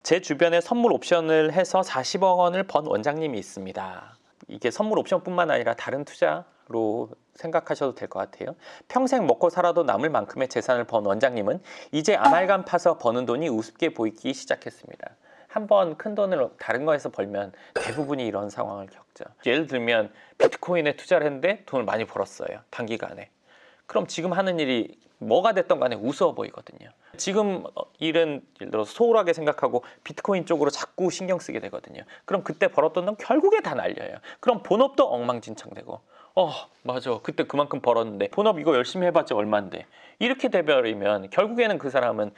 제 주변에 선물 옵션을 해서 40억 원을 번 원장님이 있습니다. 이게 선물 옵션뿐만 아니라 다른 투자로 생각하셔도 될 것 같아요. 평생 먹고 살아도 남을 만큼의 재산을 번 원장님은 이제 아말감 파서 버는 돈이 우습게 보이기 시작했습니다. 한번 큰 돈을 다른 거에서 벌면 대부분이 이런 상황을 겪죠. 예를 들면 비트코인에 투자를 했는데 돈을 많이 벌었어요. 단기간에. 그럼 지금 하는 일이 뭐가 됐던 간에 우스워 보이거든요. 지금 일은 예를 들어서 소홀하게 생각하고 비트코인 쪽으로 자꾸 신경 쓰게 되거든요. 그럼 그때 벌었던 돈 결국에 다 날려요. 그럼 본업도 엉망진창되고 맞아, 그때 그만큼 벌었는데 본업 이거 열심히 해봤자 얼만데, 이렇게 돼버리면 결국에는 그 사람은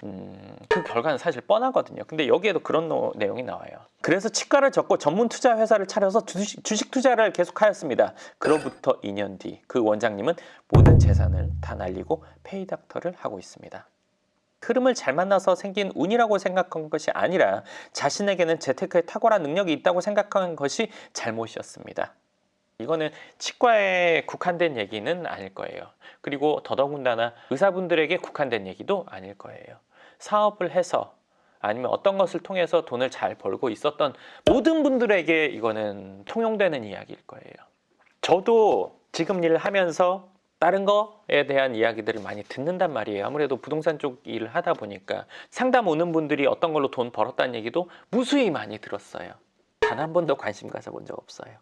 그 결과는 사실 뻔하거든요. 근데 여기에도 그런 내용이 나와요. 그래서 치과를 접고 전문 투자 회사를 차려서 주식 투자를 계속하였습니다. 그로부터 2년 뒤 그 원장님은 모든 재산을 다 날리고 페이닥터를 하고 있습니다. 흐름을 잘 만나서 생긴 운이라고 생각한 것이 아니라 자신에게는 재테크에 탁월한 능력이 있다고 생각한 것이 잘못이었습니다. 이거는 치과에 국한된 얘기는 아닐 거예요. 그리고 더더군다나 의사분들에게 국한된 얘기도 아닐 거예요. 사업을 해서 아니면 어떤 것을 통해서 돈을 잘 벌고 있었던 모든 분들에게 이거는 통용되는 이야기일 거예요. 저도 지금 일을 하면서 다른 거에 대한 이야기들을 많이 듣는단 말이에요. 아무래도 부동산 쪽 일을 하다 보니까 상담 오는 분들이 어떤 걸로 돈 벌었다는 얘기도 무수히 많이 들었어요. 단 한 번도 관심 가져본 적 없어요.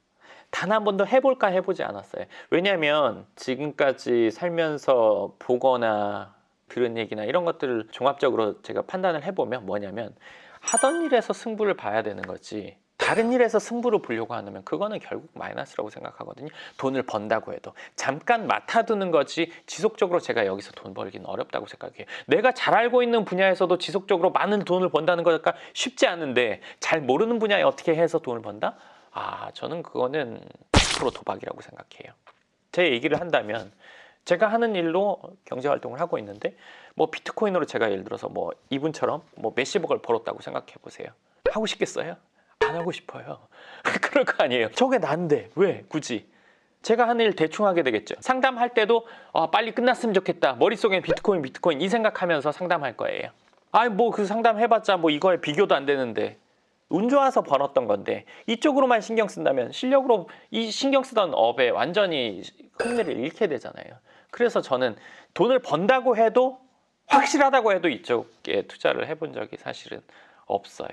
단 한 번도 해볼까 해보지 않았어요. 왜냐하면 지금까지 살면서 보거나 들은 얘기나 이런 것들을 종합적으로 제가 판단을 해보면 뭐냐면, 하던 일에서 승부를 봐야 되는 거지 다른 일에서 승부를 보려고 하면 그거는 결국 마이너스라고 생각하거든요. 돈을 번다고 해도 잠깐 맡아두는 거지 지속적으로 제가 여기서 돈 벌기는 어렵다고 생각해요. 내가 잘 알고 있는 분야에서도 지속적으로 많은 돈을 번다는 거가 쉽지 않은데, 잘 모르는 분야에 어떻게 해서 돈을 번다? 저는 그거는 100% 도박이라고 생각해요. 제 얘기를 한다면 제가 하는 일로 경제활동을 하고 있는데 비트코인으로 제가 예를 들어서 이분처럼 몇십억을 벌었다고 생각해 보세요. 하고 싶겠어요? 안 하고 싶어요. 그럴 거 아니에요. 저게 난데 왜 굳이? 제가 하는 일 대충 하게 되겠죠. 상담할 때도 빨리 끝났으면 좋겠다. 머릿속엔 비트코인 이 생각하면서 상담할 거예요. 그 상담 해봤자 이거에 비교도 안 되는데, 운 좋아서 벌었던 건데 이쪽으로만 신경 쓴다면 실력으로 이 신경 쓰던 업에 완전히 흥미를 잃게 되잖아요. 그래서 저는 돈을 번다고 해도, 확실하다고 해도 이쪽에 투자를 해본 적이 사실은 없어요.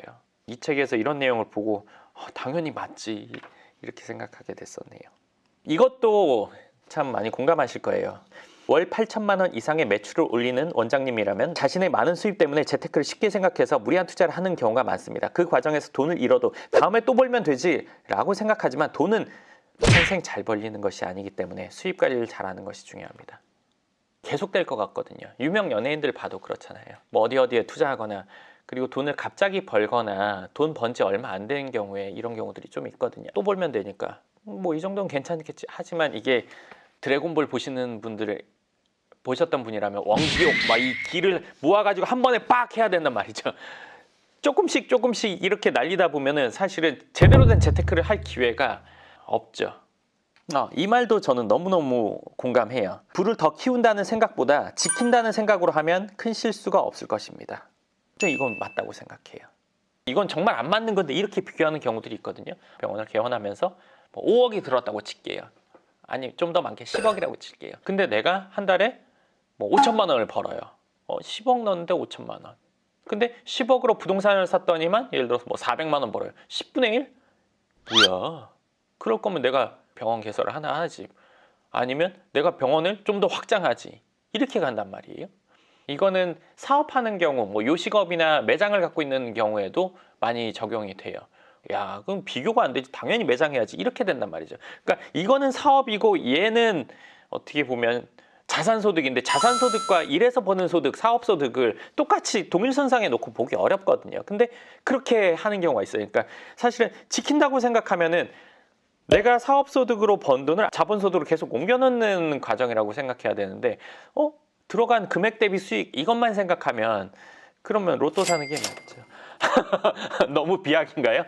이 책에서 이런 내용을 보고 당연히 맞지 이렇게 생각하게 됐었네요. 이것도 참 많이 공감하실 거예요. 월 8천만 원 이상의 매출을 올리는 원장님이라면 자신의 많은 수입 때문에 재테크를 쉽게 생각해서 무리한 투자를 하는 경우가 많습니다. 그 과정에서 돈을 잃어도 다음에 또 벌면 되지 라고 생각하지만, 돈은 평생 잘 벌리는 것이 아니기 때문에 수입 관리를 잘하는 것이 중요합니다. 계속될 것 같거든요. 유명 연예인들 봐도 그렇잖아요. 어디에 투자하거나 그리고 돈을 갑자기 벌거나 돈 번 지 얼마 안 된 경우에 이런 경우들이 좀 있거든요. 또 벌면 되니까 이 정도는 괜찮겠지. 하지만 이게 드래곤볼 보셨던 분이라면 원기옥 이 기를 모아가지고 한 번에 빡 해야 된단 말이죠. 조금씩 이렇게 날리다 보면은 사실은 제대로 된 재테크를 할 기회가 없죠. 이 말도 저는 너무너무 공감해요. 부를 더 키운다는 생각보다 지킨다는 생각으로 하면 큰 실수가 없을 것입니다. 이건 맞다고 생각해요. 이건 정말 안 맞는 건데 이렇게 비교하는 경우들이 있거든요. 병원을 개원하면서 5억이 들었다고 칠게요. 아니 좀 더 많게 10억이라고 칠게요. 근데 내가 한 달에 5천만 원을 벌어요. 10억 넣었는데 5천만 원. 근데 10억으로 부동산을 샀더니만 예를 들어서 400만 원 벌어요. 10분의 1? 뭐야? 그럴 거면 내가 병원 개설을 하나 하지. 아니면 내가 병원을 좀 더 확장하지. 이렇게 간단 말이에요. 이거는 사업하는 경우, 요식업이나 매장을 갖고 있는 경우에도 많이 적용이 돼요. 그럼 비교가 안 되지. 당연히 매장해야지. 이렇게 된단 말이죠. 그러니까 이거는 사업이고 얘는 어떻게 보면 자산소득인데, 자산소득과 일해서 버는 소득, 사업소득을 똑같이 동일선상에 놓고 보기 어렵거든요. 근데 그렇게 하는 경우가 있어요. 그러니까 사실은 지킨다고 생각하면은 내가 사업소득으로 번 돈을 자본소득으로 계속 옮겨놓는 과정이라고 생각해야 되는데, 들어간 금액 대비 수익 이것만 생각하면 그러면 로또 사는 게 맞죠. 너무 비약인가요?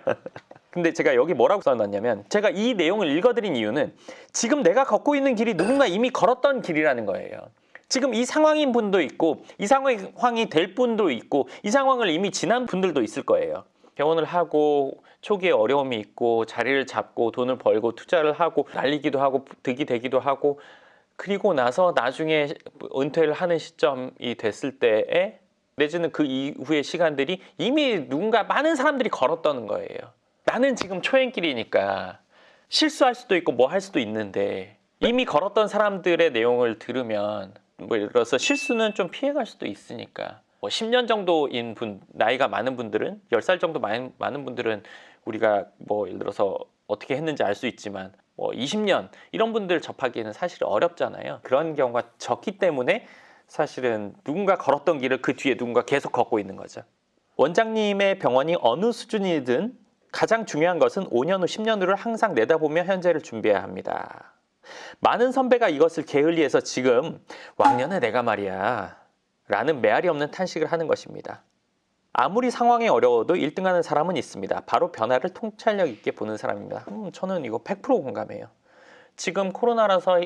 근데 제가 여기 뭐라고 써놨냐면, 제가 이 내용을 읽어드린 이유는 지금 내가 걷고 있는 길이 누군가 이미 걸었던 길이라는 거예요. 지금 이 상황인 분도 있고 이 상황이 될 분도 있고 이 상황을 이미 지난 분들도 있을 거예요. 개원을 하고 초기에 어려움이 있고 자리를 잡고 돈을 벌고 투자를 하고 날리기도 하고 득이 되기도 하고 그리고 나서 나중에 은퇴를 하는 시점이 됐을 때에 내지는 그 이후의 시간들이 이미 누군가 많은 사람들이 걸었다는 거예요. 나는 지금 초행길이니까 실수할 수도 있고 뭐 할 수도 있는데 이미 걸었던 사람들의 내용을 들으면 뭐 예를 들어서 실수는 좀 피해갈 수도 있으니까 뭐 10년 정도인 분, 나이가 많은 분들은 10살 정도 많은 분들은 우리가 뭐 예를 들어서 어떻게 했는지 알 수 있지만 뭐 20년 이런 분들 접하기에는 사실 어렵잖아요. 그런 경우가 적기 때문에 사실은 누군가 걸었던 길을 그 뒤에 누군가 계속 걷고 있는 거죠. 원장님의 병원이 어느 수준이든 가장 중요한 것은 5년 후, 10년 후를 항상 내다보며 현재를 준비해야 합니다. 많은 선배가 이것을 게을리해서 지금 왕년에 내가 말이야 라는 메아리 없는 탄식을 하는 것입니다. 아무리 상황이 어려워도 1등하는 사람은 있습니다. 바로 변화를 통찰력 있게 보는 사람입니다. 저는 이거 100% 공감해요. 지금 코로나라서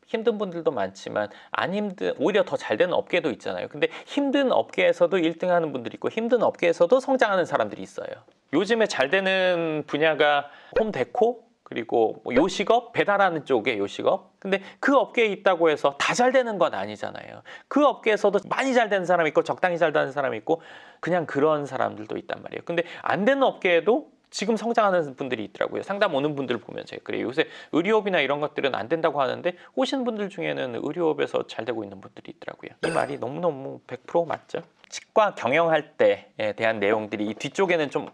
힘든 분들도 많지만 안 힘든 오히려 더 잘 되는 업계도 있잖아요. 근데 힘든 업계에서도 1등하는 분들이 있고 힘든 업계에서도 성장하는 사람들이 있어요. 요즘에 잘 되는 분야가 홈데코 그리고 뭐 요식업, 배달하는 쪽의 요식업. 근데 그 업계에 있다고 해서 다 잘 되는 건 아니잖아요. 그 업계에서도 많이 잘 되는 사람이 있고 적당히 잘 되는 사람이 있고 그냥 그런 사람들도 있단 말이에요. 근데 안 되는 업계에도 지금 성장하는 분들이 있더라고요. 상담 오는 분들 보면 제가 그래요. 요새 의료업이나 이런 것들은 안 된다고 하는데 오신 분들 중에는 의료업에서 잘 되고 있는 분들이 있더라고요. 이 말이 너무너무 100% 맞죠? 치과 경영할 때에 대한 내용들이 이 뒤쪽에는 좀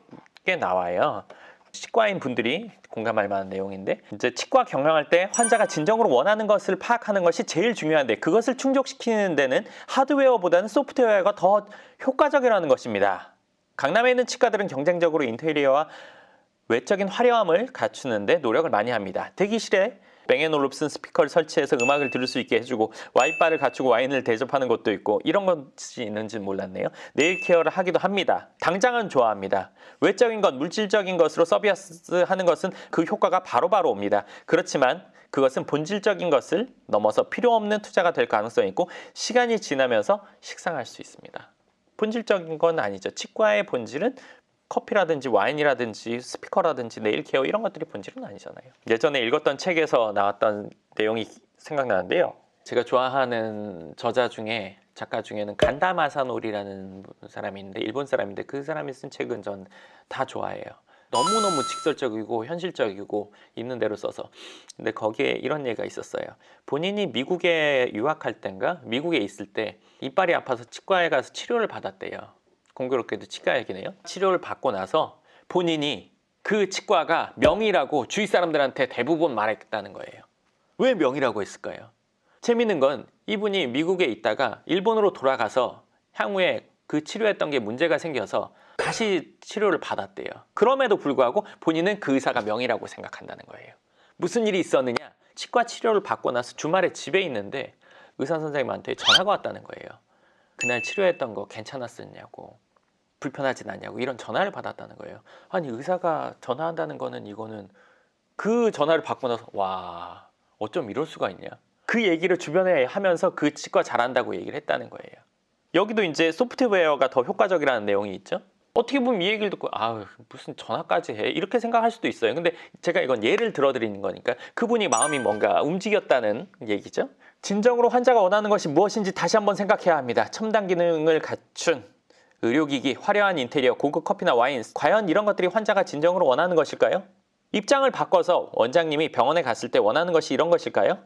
꽤 나와요. 치과인 분들이 공감할 만한 내용인데 이제 치과 경영할 때 환자가 진정으로 원하는 것을 파악하는 것이 제일 중요한데 그것을 충족시키는 데는 하드웨어보다는 소프트웨어가 더 효과적이라는 것입니다. 강남에 있는 치과들은 경쟁적으로 인테리어와 외적인 화려함을 갖추는데 노력을 많이 합니다. 대기실에 뱅앤올룹슨 스피커를 설치해서 음악을 들을 수 있게 해주고 와인바를 갖추고 와인을 대접하는 곳도 있고 이런 것이 있는지는 몰랐네요. 네일 케어를 하기도 합니다. 당장은 좋아합니다. 외적인 것, 물질적인 것으로 서비스하는 것은 그 효과가 바로바로 옵니다. 그렇지만 그것은 본질적인 것을 넘어서 필요 없는 투자가 될 가능성이 있고 시간이 지나면서 식상할 수 있습니다. 본질적인 건 아니죠. 치과의 본질은 커피라든지 와인이라든지 스피커라든지 네일케어 이런 것들이 본질은 아니잖아요. 예전에 읽었던 책에서 나왔던 내용이 생각나는데요. 제가 좋아하는 저자 중에 작가 중에는 간다 마사노리라는 사람이 있는데 일본 사람인데 그 사람이 쓴 책은 전 다 좋아해요. 너무너무 직설적이고 현실적이고 있는 대로 써서. 근데 거기에 이런 얘기가 있었어요. 본인이 미국에 유학할 땐가 미국에 있을 때 이빨이 아파서 치과에 가서 치료를 받았대요. 공교롭게도 치과 얘기네요. 치료를 받고 나서 본인이 그 치과가 명의라고 주위 사람들한테 대부분 말했다는 거예요. 왜 명의라고 했을까요? 재밌는 건 이분이 미국에 있다가 일본으로 돌아가서 향후에 그 치료했던 게 문제가 생겨서 다시 치료를 받았대요. 그럼에도 불구하고 본인은 그 의사가 명의라고 생각한다는 거예요. 무슨 일이 있었느냐? 치과 치료를 받고 나서 주말에 집에 있는데 의사 선생님한테 전화가 왔다는 거예요. 그날 치료했던 거 괜찮았었냐고, 불편하진 않냐고 이런 전화를 받았다는 거예요. 아니 의사가 전화한다는 거는 이거는 그 전화를 받고 나서 와 어쩜 이럴 수가 있냐. 그 얘기를 주변에 하면서 그 치과 잘한다고 얘기를 했다는 거예요. 여기도 이제 소프트웨어가 더 효과적이라는 내용이 있죠. 어떻게 보면 이 얘기를 듣고 아 무슨 전화까지 해 이렇게 생각할 수도 있어요. 근데 제가 이건 예를 들어드리는 거니까 그분이 마음이 뭔가 움직였다는 얘기죠. 진정으로 환자가 원하는 것이 무엇인지 다시 한번 생각해야 합니다. 첨단 기능을 갖춘 의료기기, 화려한 인테리어, 고급 커피나 와인 과연 이런 것들이 환자가 진정으로 원하는 것일까요? 입장을 바꿔서 원장님이 병원에 갔을 때 원하는 것이 이런 것일까요?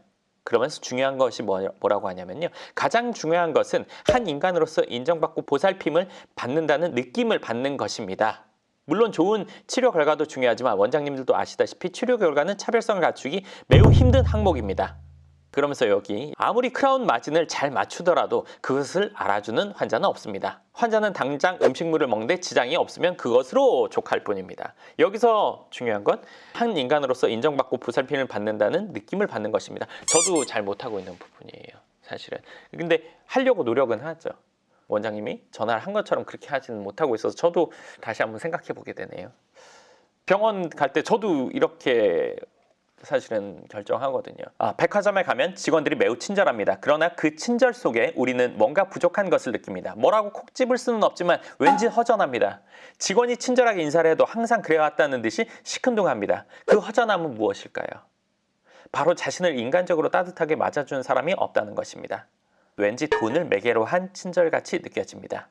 그러면서 중요한 것이 뭐라고 하냐면요. 가장 중요한 것은 한 인간으로서 인정받고 보살핌을 받는다는 느낌을 받는 것입니다. 물론 좋은 치료 결과도 중요하지만 원장님들도 아시다시피 치료 결과는 차별성을 갖추기 매우 힘든 항목입니다. 그러면서 여기 아무리 크라운 마진을 잘 맞추더라도 그것을 알아주는 환자는 없습니다. 환자는 당장 음식물을 먹는데 지장이 없으면 그것으로 족할 뿐입니다. 여기서 중요한 건 한 인간으로서 인정받고 보살핌을 받는다는 느낌을 받는 것입니다. 저도 잘 못하고 있는 부분이에요. 사실은. 근데 하려고 노력은 하죠. 원장님이 전화를 한 것처럼 그렇게 하지는 못하고 있어서 저도 다시 한번 생각해 보게 되네요. 병원 갈 때 저도 이렇게 사실은 결정하거든요. 백화점에 가면 직원들이 매우 친절합니다. 그러나 그 친절 속에 우리는 뭔가 부족한 것을 느낍니다. 뭐라고 콕 집을 수는 없지만 왠지 허전합니다. 직원이 친절하게 인사를 해도 항상 그래왔다는 듯이 시큰둥합니다. 그 허전함은 무엇일까요? 바로 자신을 인간적으로 따뜻하게 맞아주는 사람이 없다는 것입니다. 왠지 돈을 매개로 한 친절같이 느껴집니다.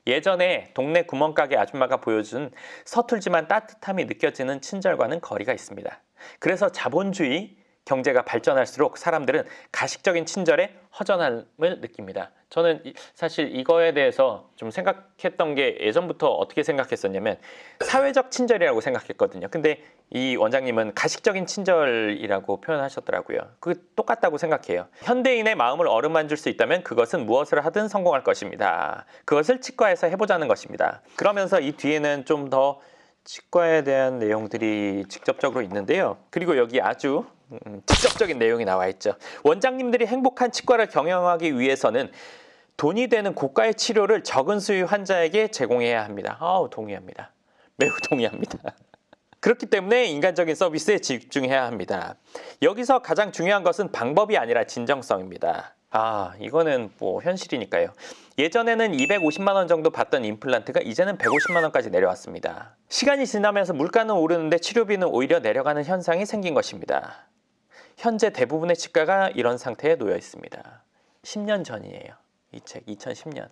예전에 동네 구멍가게 아줌마가 보여준 서툴지만 따뜻함이 느껴지는 친절과는 거리가 있습니다. 그래서 자본주의 경제가 발전할수록 사람들은 가식적인 친절에 허전함을 느낍니다. 저는 사실 이거에 대해서 좀 생각했던 게 예전부터 어떻게 생각했었냐면 사회적 친절이라고 생각했거든요. 근데 이 원장님은 가식적인 친절이라고 표현하셨더라고요. 그게 똑같다고 생각해요. 현대인의 마음을 어루만질 수 있다면 그것은 무엇을 하든 성공할 것입니다. 그것을 치과에서 해보자는 것입니다. 그러면서 이 뒤에는 좀 더 치과에 대한 내용들이 직접적으로 있는데요. 그리고 여기 아주 직접적인 내용이 나와 있죠. 원장님들이 행복한 치과를 경영하기 위해서는 돈이 되는 고가의 치료를 적은 수의 환자에게 제공해야 합니다. 동의합니다. 매우 동의합니다. 그렇기 때문에 인간적인 서비스에 집중해야 합니다. 여기서 가장 중요한 것은 방법이 아니라 진정성입니다. 이거는 뭐 현실이니까요. 예전에는 250만 원 정도 받던 임플란트가 이제는 150만 원까지 내려왔습니다. 시간이 지나면서 물가는 오르는데 치료비는 오히려 내려가는 현상이 생긴 것입니다. 현재 대부분의 치과가 이런 상태에 놓여 있습니다. 10년 전이에요. 이 책 2010년.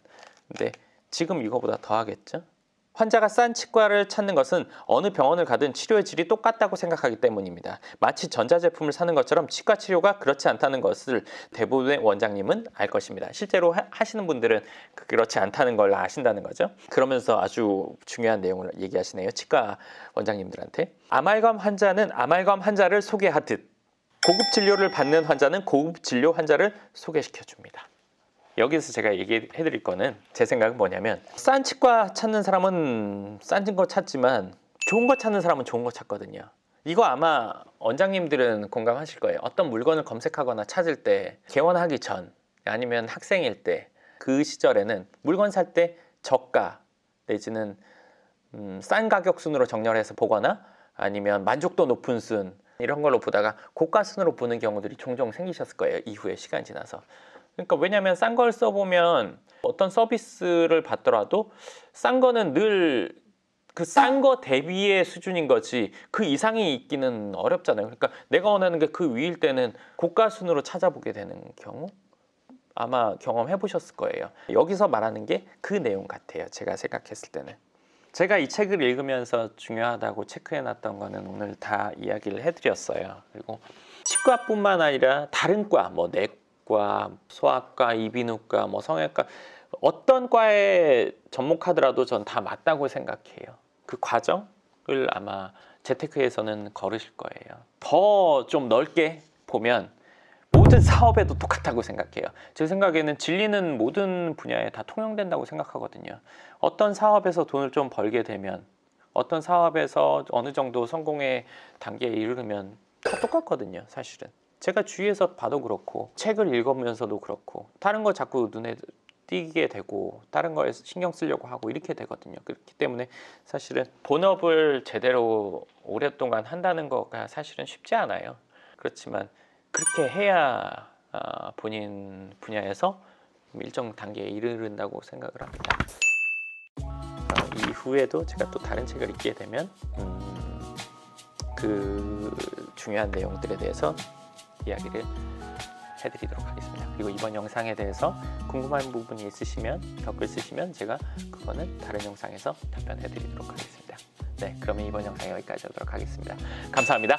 근데 지금 이거보다 더 하겠죠? 환자가 싼 치과를 찾는 것은 어느 병원을 가든 치료의 질이 똑같다고 생각하기 때문입니다. 마치 전자제품을 사는 것처럼 치과 치료가 그렇지 않다는 것을 대부분의 원장님은 알 것입니다. 실제로 하시는 분들은 그렇지 않다는 걸 아신다는 거죠. 그러면서 아주 중요한 내용을 얘기하시네요. 치과 원장님들한테. 아말감 환자는 아말감 환자를 소개하듯 고급 진료를 받는 환자는 고급 진료 환자를 소개시켜 줍니다. 여기서 제가 얘기해 드릴 거는 제 생각은 뭐냐면 싼 치과 찾는 사람은 싼 거 찾지만 좋은 거 찾는 사람은 좋은 거 찾거든요. 이거 아마 원장님들은 공감하실 거예요. 어떤 물건을 검색하거나 찾을 때 개원하기 전 아니면 학생일 때 그 시절에는 물건 살 때 저가 내지는 싼 가격 순으로 정렬해서 보거나 아니면 만족도 높은 순 이런 걸로 보다가 고가 순으로 보는 경우들이 종종 생기셨을 거예요. 이후에 시간이 지나서. 그러니까 왜냐하면 싼 걸 써보면 어떤 서비스를 받더라도 싼 거는 늘 그 싼 거 대비의 수준인 거지 그 이상이 있기는 어렵잖아요. 그러니까 내가 원하는 게 그 위일 때는 고가 순으로 찾아보게 되는 경우 아마 경험해 보셨을 거예요. 여기서 말하는 게 그 내용 같아요. 제가 생각했을 때는. 제가 이 책을 읽으면서 중요하다고 체크해놨던 거는 오늘 다 이야기를 해드렸어요. 그리고 치과뿐만 아니라 다른 과, 뭐 내과, 소아과, 이비인후과, 뭐 성형외과 어떤 과에 접목하더라도 전 다 맞다고 생각해요. 그 과정을 아마 재테크에서는 걸으실 거예요. 더 좀 넓게 보면 모든 사업에도 똑같다고 생각해요. 제 생각에는 진리는 모든 분야에 다 통용된다고 생각하거든요. 어떤 사업에서 돈을 좀 벌게 되면 어떤 사업에서 어느 정도 성공의 단계에 이르면 다 똑같거든요. 사실은. 제가 주위에서 봐도 그렇고 책을 읽으면서도 그렇고 다른 거 자꾸 눈에 띄게 되고 다른 거에 신경 쓰려고 하고 이렇게 되거든요. 그렇기 때문에 사실은 본업을 제대로 오랫동안 한다는 거가 사실은 쉽지 않아요. 그렇지만 그렇게 해야 본인 분야에서 일정 단계에 이르른다고 생각을 합니다. 이후에도 제가 또 다른 책을 읽게 되면 그 중요한 내용들에 대해서 이야기를 해드리도록 하겠습니다. 그리고 이번 영상에 대해서 궁금한 부분이 있으시면 댓글 쓰시면 제가 그거는 다른 영상에서 답변해 드리도록 하겠습니다. 네, 그러면 이번 영상 여기까지 하도록 하겠습니다. 감사합니다.